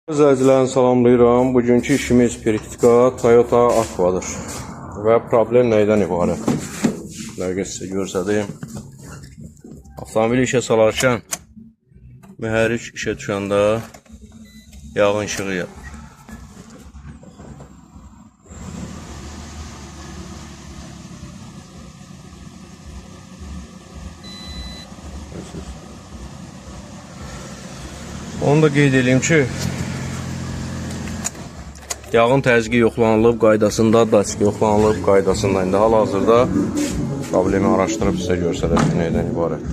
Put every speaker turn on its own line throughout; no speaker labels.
İzləyicilərini salamlayıram. Bugünkü işimiz Periktika Toyota Aqua'dır. Və problem neydən ibarət? Nəqə sizə görsədim. Avtomobili işə salarkən mühərrik işə düşəndə yağın işığı yanır. Onu da qeyd edeyim ki, yağın təzyiqi yoxlanılıb qaydasında, daçik yoxlanılıb qaydasında. İndi hal-hazırda problemi araşdırıb sizə göstərəcəm neydən ibarət.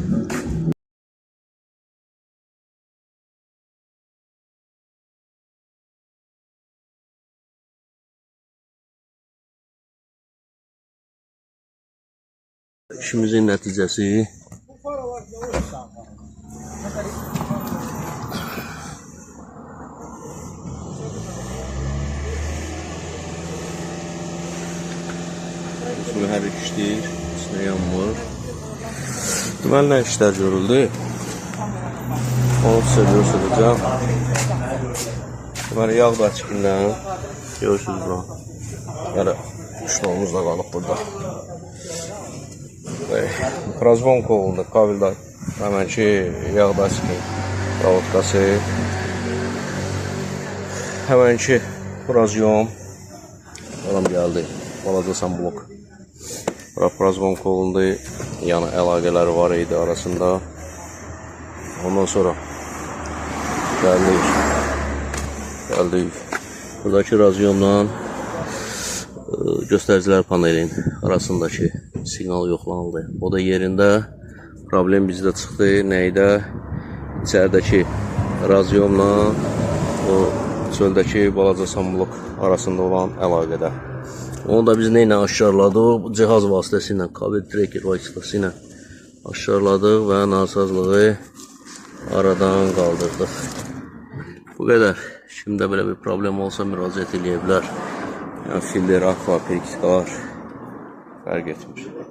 İşimizin nəticəsi mühərrik işləyir, içində yanmır. Deməli, nə işlər görüldü? Onu sizə göstərəcəm. Deməli, yağ daçikindən görürsünüz bu. Yəni, şnolumuz da qalıb burada. Prazvon kolunda, kabeldə həmənki yağ daçikin provodkası. Həmənki prazyom. Adam gəldi. Balacasan blok. Prazvon kolunda yəni əlaqələri var idi arasında. Ondan sonra gəldik. Buradakı razyomla göstəricilər panelin arasındakı siqnal yoxlanıldı. O da yerində problem bizdə çıxdı. Nəydə? İçəridəki razyomla o çöldəki balacasan blok arasında olan əlaqədə. Onu da biz neyle aşkarladıq? Cihaz vasitəsilə, kabel tracker vasitəsilə aşkarladıq və nasazlığı aradan qaldırdıq. Bu qədər. Şimdi belə bir problem olsa müraciət edə bilər. Yəni filtr, aqua, periktikalar fərq etmir.